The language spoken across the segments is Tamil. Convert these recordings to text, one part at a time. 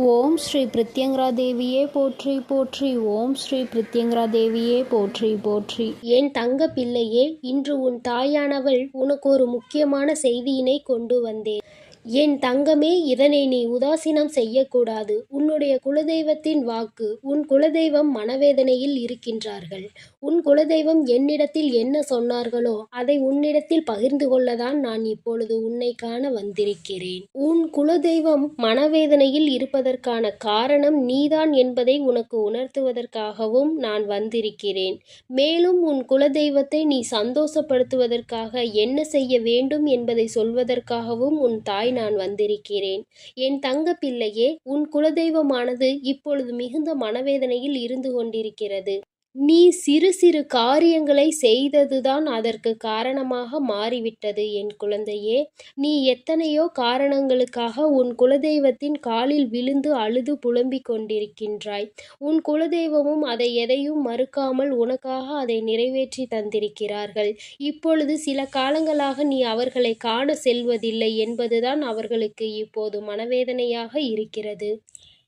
ஓம் ஸ்ரீ பிரித்யங்கரா தேவியே போற்றி போற்றி. ஓம் ஸ்ரீ பிரித்யங்கரா தேவியே போற்றி போற்றி. என் தங்க பிள்ளையே, இன்று உன் தாயானவள் உனக்கு ஒரு முக்கியமான செய்தியினை கொண்டு வந்தேன். என் தங்கமே, இதனை நீ உதாசீனம் செய்யக்கூடாது. உன்னுடைய குலதெய்வத்தின் வாக்கு. உன் குலதெய்வம் மனவேதனையில் இருக்கின்றார்கள். உன் குலதெய்வம் என்னிடத்தில் என்ன சொன்னார்களோ அதை உன்னிடத்தில் பகிர்ந்து கொள்ளதான் நான் இப்பொழுது உன்னை காண வந்திருக்கிறேன். உன் குலதெய்வம் மனவேதனையில் இருப்பதற்கான காரணம் நீதான் என்பதை உனக்கு உணர்த்துவதற்காகவும் நான் வந்திருக்கிறேன். மேலும் உன் குலதெய்வத்தை நீ சந்தோஷப்படுத்துவதற்காக என்ன செய்ய வேண்டும் என்பதை சொல்வதற்காகவும் உன் தாய் நான் வந்திருக்கிறேன். என் தங்க பிள்ளையே, உன் குலதெய்வமானது இப்பொழுது மிகுந்த மனவேதனையில் இருந்து கொண்டிருக்கிறது. நீ சிறு சிறு காரியங்களை செய்ததுதான் அதற்கு காரணமாக மாறிவிட்டது என் குழந்தையே. நீ எத்தனையோ காரணங்களுக்காக உன் குலதெய்வத்தின் காலில் விழுந்து அழுது புலம்பிக் கொண்டிருக்கின்றாய். உன் குலதெய்வமும் அதை எதையும் மறுக்காமல் உனக்காக அதை நிறைவேற்றி தந்திருக்கிறார்கள். இப்பொழுது சில காலங்களாக நீ அவர்களை காண செல்வதில்லை என்பதுதான் அவர்களுக்கு இப்போது மனவேதனையாக இருக்கிறது.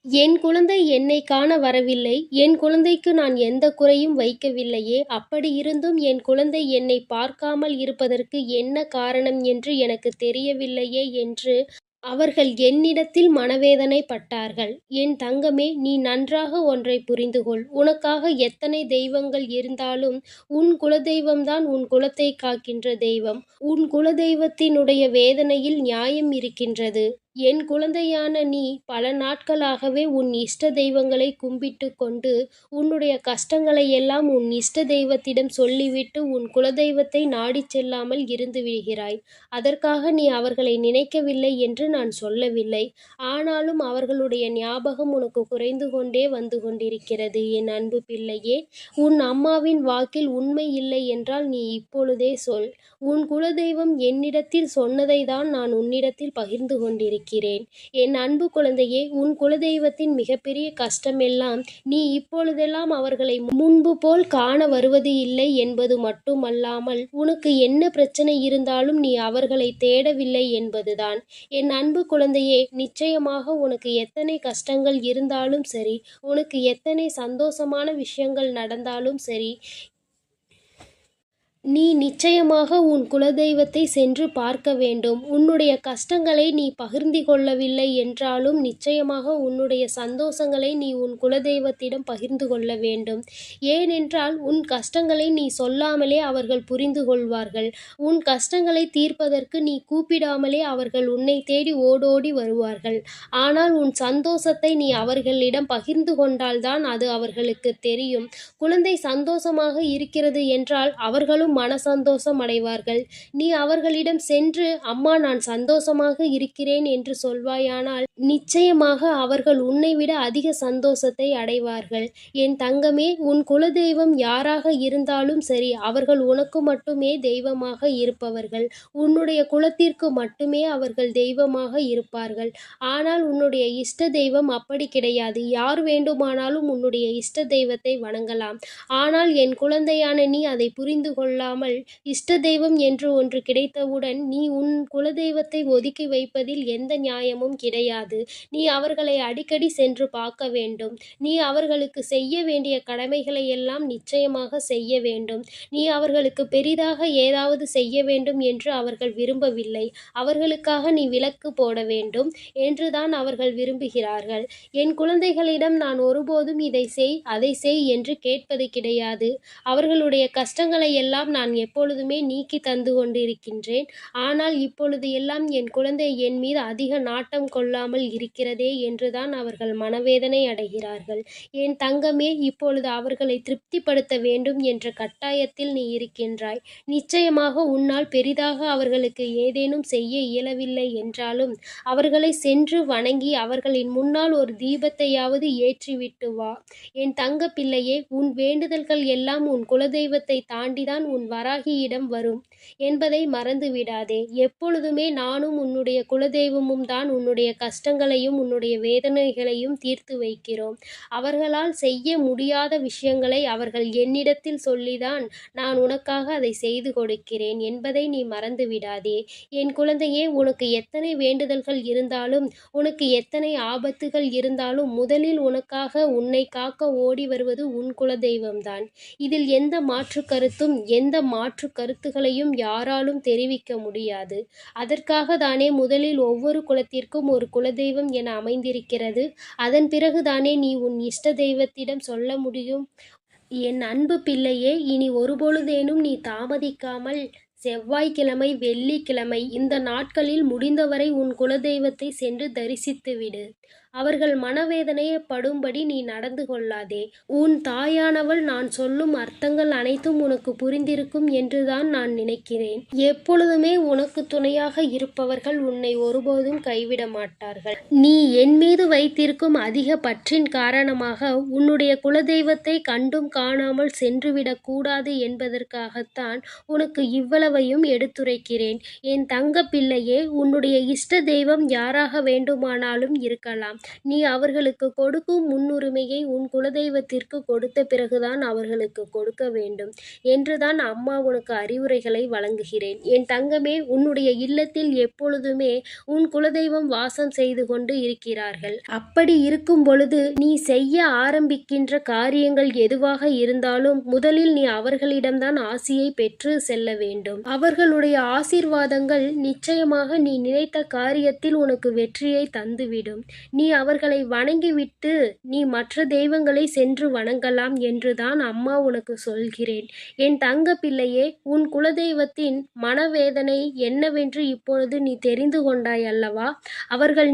என் குழந்தை என்னை காண வரவில்லை, என் குழந்தைக்கு நான் எந்த குறையும் வைக்கவில்லையே, அப்படி இருந்தும் என் குழந்தை என்னை பார்க்காமல் இருப்பதற்கு என்ன காரணம் என்று எனக்கு தெரியவில்லையே என்று அவர்கள் என்னிடத்தில் மனவேதனைப்பட்டார்கள். என் தங்கமே, நீ நன்றாக ஒன்றை புரிந்துகொள். உனக்காக எத்தனை தெய்வங்கள் இருந்தாலும் உன் குலதெய்வம்தான் உன் குலத்தை காக்கின்ற தெய்வம். உன் குலதெய்வத்தினுடைய வேதனையில் நியாயம் இருக்கின்றது. என் குழந்தையான நீ பல நாட்களாகவே உன் இஷ்ட தெய்வங்களை கும்பிட்டு கொண்டு உன்னுடைய கஷ்டங்களை எல்லாம் உன் இஷ்ட தெய்வத்திடம் சொல்லிவிட்டு உன் குலதெய்வத்தை நாடிச் செல்லாமல் இருந்து விடுகிறாய். அதற்காக நீ அவர்களை நினைக்கவில்லை என்று நான் சொல்லவில்லை. ஆனாலும் அவர்களுடைய ஞாபகம் உனக்கு குறைந்து கொண்டே வந்து கொண்டிருக்கிறது என் அன்பு பிள்ளையே. உன் அம்மாவின் வாக்கில் உண்மை இல்லை என்றால் நீ இப்பொழுதே சொல். உன் குலதெய்வம் என்னிடத்தில் சொன்னதை தான் நான் உன்னிடத்தில் பகிர்ந்து கொண்டிருக்கிறேன். என் அன்பு குழந்தையே, உன் குலதெய்வத்தின் மிகப்பெரிய கஷ்டமெல்லாம் நீ இப்பொழுதெல்லாம் அவர்களை முன்பு போல் காண வருவது இல்லை என்பது மட்டுமல்லாமல் உனக்கு என்ன பிரச்சனை இருந்தாலும் நீ அவர்களை தேடவில்லை என்பதுதான். என் அன்பு குழந்தையே, நிச்சயமாக உனக்கு எத்தனை கஷ்டங்கள் இருந்தாலும் சரி, உனக்கு எத்தனை சந்தோஷமான விஷயங்கள் நடந்தாலும் சரி, நீ நிச்சயமாக உன் குலதெய்வத்தை சென்று பார்க்க வேண்டும். உன்னுடைய கஷ்டங்களை நீ பகிர்ந்து கொள்ளவில்லை என்றாலும் நிச்சயமாக உன்னுடைய சந்தோஷங்களை நீ உன் குலதெய்வத்திடம் பகிர்ந்து கொள்ள வேண்டும். ஏனென்றால் உன் கஷ்டங்களை நீ சொல்லாமலே அவர்கள் புரிந்து கொள்வார்கள். உன் கஷ்டங்களை தீர்ப்பதற்கு நீ கூப்பிடாமலே அவர்கள் உன்னை தேடி ஓடோடி வருவார்கள். ஆனால் உன் சந்தோஷத்தை நீ அவர்களிடம் பகிர்ந்து கொண்டால்தான் அது அவர்களுக்கு தெரியும். குழந்தை சந்தோஷமாக இருக்கிறது என்றால் அவர்களும் மன சந்தோஷம் அடைவார்கள். நீ அவர்களிடம் சென்று அம்மா நான் சந்தோஷமாக இருக்கிறேன் என்று சொல்வாயானால் நிச்சயமாக அவர்கள் உன்னை விட அதிக சந்தோஷத்தை அடைவார்கள். என் தங்கமே, உன் குலதெய்வம் யாராக இருந்தாலும் சரி, அவர்கள் உனக்கு மட்டுமே தெய்வமாக இருப்பவர்கள். உன்னுடைய குலத்திற்கு மட்டுமே அவர்கள் தெய்வமாக இருப்பார்கள். ஆனால் உன்னுடைய இஷ்ட தெய்வம் அப்படி கிடையாது. யார் வேண்டுமானாலும் உன்னுடைய இஷ்ட தெய்வத்தை வணங்கலாம். ஆனால் என் குழந்தையான நீ அதை புரிந்து கொள்ளாமல் இஷ்ட தெய்வம் என்று ஒன்று கிடைத்தவுடன் நீ உன் குலதெய்வத்தை ஒதுக்கி வைப்பதில் எந்த நியாயமும் கிடையாது. நீ அவர்களை அடிக்கடி சென்று பார்க்க வேண்டும். நீ அவர்களுக்கு செய்ய வேண்டிய கடமைகளை எல்லாம் நிச்சயமாக செய்ய வேண்டும். நீ அவர்களுக்கு பெரிதாக ஏதாவது செய்ய வேண்டும் என்று அவர்கள் விரும்பவில்லை. அவர்களுக்காக நீ விளக்கு போட வேண்டும் என்றுதான் அவர்கள் விரும்புகிறார்கள். என் குழந்தைகளிடம் நான் ஒருபோதும் இதை செய் அதை செய் என்று கேட்பது கிடையாது. அவர்களுடைய கஷ்டங்களை எல்லாம் நான் எப்பொழுதுமே நீக்கி தந்து கொண்டிருக்கின்றேன். ஆனால் இப்பொழுது எல்லாம் என் குழந்தை என் மீது அதிக நாட்டம் கொள்ளாமல் இருக்கிறதே என்றுதான் அவர்கள் மனவேதனை அடைகிறார்கள். என் தங்கமே, இப்பொழுது அவர்களை திருப்திப்படுத்த வேண்டும் என்ற கட்டாயத்தில் நீ இருக்கின்றாய். நிச்சயமாக உன்னால் பெரிதாக அவர்களுக்கு ஏதேனும் செய்ய இயலவில்லை என்றாலும் அவர்களை சென்று வணங்கி அவர்களின் முன்னால் ஒரு தீபத்தையாவது ஏற்றிவிட்டு வா. என் தங்க பிள்ளையே, உன் வேண்டுதல்கள் எல்லாம் உன் குலதெய்வத்தை தாண்டிதான் உன் வராகியிடம் வரும் என்பதை மறந்து விடாதே. எப்பொழுதுமே நானும் உன்னுடைய குலதெய்வமும் தான் உன்னுடைய கஷ்டங்களையும் உன்னுடைய வேதனைகளையும் தீர்த்து வைக்கிறோம். அவர்களால் செய்ய முடியாத விஷயங்களை அவர்கள் என்னிடத்தில் சொல்லிதான் நான் உனக்காக அதை செய்து கொடுக்கிறேன் என்பதை நீ மறந்து விடாதே. என் குழந்தையே, உனக்கு எத்தனை வேண்டுதல்கள் இருந்தாலும், உனக்கு எத்தனை ஆபத்துகள் இருந்தாலும், முதலில் உனக்காக உன்னை காக்க ஓடி வருவது உன் குலதெய்வம்தான். இதில் எந்த மாற்று கருத்தும் எந்த மாற்று கருத்துகளையும் யாராலும் தெரிவிக்க முடியாது. அதற்காக தானே முதலில் ஒவ்வொரு குலத்திற்கும் ஒரு குலதெய்வம் என அமைந்திருக்கிறது. அதன் பிறகுதானே நீ உன் இஷ்ட தெய்வத்திடம் சொல்ல முடியும். என் அன்பு பிள்ளையே, இனி ஒருபொழுதேனும் நீ தாமதிக்காமல் செவ்வாய்க்கிழமை, வெள்ளிக்கிழமை இந்த நாட்களில் முடிந்தவரை உன் குலதெய்வத்தை சென்று தரிசித்து விடு. அவர்கள் மனவேதனையை படும்படி நீ நடந்து கொள்ளாதே. உன் தாயானவள் நான் சொல்லும் அர்த்தங்கள் அனைத்தும் உனக்கு புரிந்திருக்கும் என்றுதான் நான் நினைக்கிறேன். எப்பொழுதுமே உனக்கு துணையாக இருப்பவர்கள் உன்னை ஒருபோதும் கைவிட மாட்டார்கள். நீ என் மீது வைத்திருக்கும் அதிக பற்றின் காரணமாக உன்னுடைய குலதெய்வத்தை கண்டும் காணாமல் சென்றுவிடக் கூடாது என்பதற்காகத்தான் உனக்கு இவ்வளவையும் எடுத்துரைக்கிறேன். என் தங்க பிள்ளையே, உன்னுடைய இஷ்ட தெய்வம் யாராக வேண்டுமானாலும் இருக்கலாம். நீ அவர்களுக்கு கொடுக்கும் முன்னுரிமையை உன் குலதெய்வத்திற்கு கொடுத்த பிறகுதான் அவர்களுக்கு கொடுக்க வேண்டும் என்றுதான் அம்மா உனக்கு அறிவுரைகளை வழங்குகிறேன். என் தங்கமே, உன்னுடைய இல்லத்தில் எப்பொழுதுமே உன் குலதெய்வம் வாசம் செய்து கொண்டு இருக்கிறார்கள். அப்படி இருக்கும் பொழுது நீ செய்ய ஆரம்பிக்கின்ற காரியங்கள் எதுவாக இருந்தாலும் முதலில் நீ அவர்களிடம்தான் ஆசியை பெற்று செல்ல வேண்டும். அவர்களுடைய ஆசீர்வாதங்கள் நிச்சயமாக நீ நினைத்த காரியத்தில் உனக்கு வெற்றியை தந்துவிடும். நீ அவர்களை வணங்கிவிட்டு நீ மற்ற தெய்வங்களை சென்று வணங்கலாம் என்றுதான் அம்மா உனக்கு சொல்கிறேன். என் தங்க பிள்ளையே, உன் குலதெய்வத்தின் மனவேதனை என்னவென்று இப்பொழுது நீ தெரிந்து கொண்டாய் அல்லவா?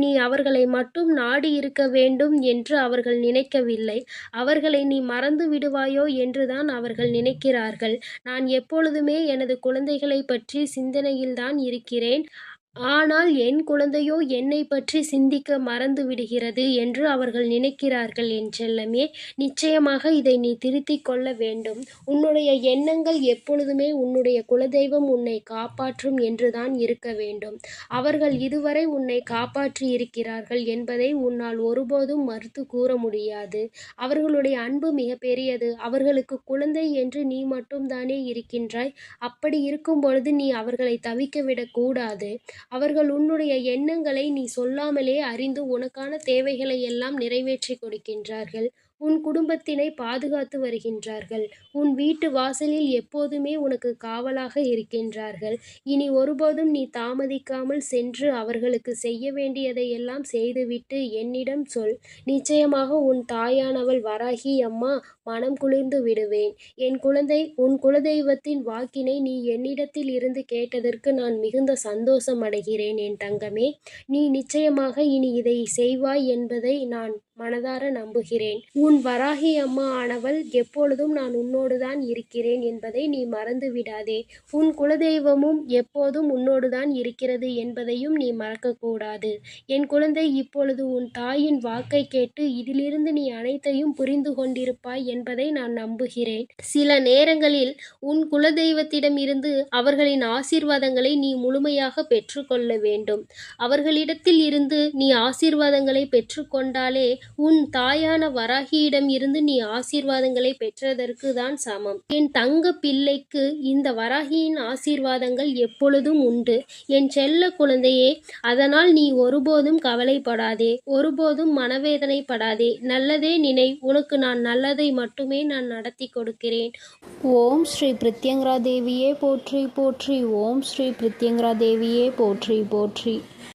நீ அவர்களை மட்டும் நாடி இருக்க வேண்டும் என்று அவர்கள் நினைக்கவில்லை. அவர்களை நீ மறந்து விடுவாயோ என்றுதான் அவர்கள் நினைக்கிறார்கள். நான் எப்பொழுதுமே எனது குழந்தைகளை பற்றி சிந்தனையில்தான் இருக்கிறேன். ஆனால் என் குழந்தையோ என்னை பற்றி சிந்திக்க மறந்து விடுகிறது என்று அவர்கள் நினைக்கிறார்கள். என் செல்லமே, நிச்சயமாக இதை நீ திருத்திக் கொள்ள வேண்டும். உன்னுடைய எண்ணங்கள் எப்பொழுதுமே உன்னுடைய குலதெய்வம் உன்னை காப்பாற்றும் என்றுதான் இருக்க வேண்டும். அவர்கள் இதுவரை உன்னை காப்பாற்றி இருக்கிறார்கள் என்பதை உன்னால் ஒருபோதும் மறுத்து கூற முடியாது. அவர்களுடைய அன்பு மிக பெரியது. அவர்களுக்கு குழந்தை என்று நீ மட்டும்தானே இருக்கின்றாய். அப்படி இருக்கும் பொழுது நீ அவர்களை தவிக்க விடக்கூடாது. அவர்கள் உன்னுடைய எண்ணங்களை நீ சொல்லாமலே அறிந்து உனக்கான தேவைகளை எல்லாம் நிறைவேற்றி கொடுக்கின்றார்கள். உன் குடும்பத்தினை பாதுகாத்து வருகின்றார்கள். உன் வீட்டு வாசலில் எப்போதுமே உனக்கு காவலாக இருக்கின்றார்கள். இனி ஒருபோதும் நீ தாமதிக்காமல் சென்று அவர்களுக்கு செய்ய வேண்டியதை எல்லாம் செய்துவிட்டு என்னிடம் சொல். நிச்சயமாக உன் தாயானவள் வராகி அம்மா மனம் குளிர்ந்து விடுவேன். என் குழந்தை, உன் குலதெய்வத்தின் வாக்கினை நீ என்னிடத்தில் இருந்து கேட்டதற்கு நான் மிகுந்த சந்தோஷம் அடைகிறேன். என் தங்கமே, நீ நிச்சயமாக இனி இதை செய்வாய் என்பதை நான் மனதார நம்புகிறேன். உன் வராகி அம்மா ஆனவள் எப்பொழுதும் நான் உன்னோடுதான் இருக்கிறேன் என்பதை நீ மறந்து விடாதே. உன் குலதெய்வமும் எப்போதும் உன்னோடுதான் இருக்கிறது என்பதையும் நீ மறக்கக்கூடாது. என் குழந்தை, இப்பொழுது உன் தாயின் வாக்கை கேட்டு இதிலிருந்து நீ அனைத்தையும் புரிந்து கொண்டிருப்பாய் என்பதை நான் நம்புகிறேன். சில நேரங்களில் உன் குலதெய்வத்திடம் இருந்து அவர்களின் ஆசீர்வாதங்களை நீ முழுமையாக பெற்றுக்கொள்ள வேண்டும். அவர்களிடத்தில் இருந்து நீ ஆசீர்வாதங்களை பெற்றுக்கொண்டாலே உன் தாயான வராகியிடம் இருந்து நீ ஆசீர்வாதங்களை பெற்றதற்கு தான் சமம். என் தங்க பிள்ளைக்கு இந்த வராகியின் ஆசீர்வாதங்கள் எப்பொழுதும் உண்டு. என் செல்ல குழந்தையே, அதனால் நீ ஒருபோதும் கவலைப்படாதே, ஒருபோதும் மனவேதனைப்படாதே. நல்லதே நினை. உனக்கு நான் நல்லதை மட்டுமே நான் நடத்தி கொடுக்கிறேன். ஓம் ஸ்ரீ பிரத்யங்கரா தேவியே போற்றி போற்றி. ஓம் ஸ்ரீ பிரத்யங்கரா தேவியே போற்றி போற்றி.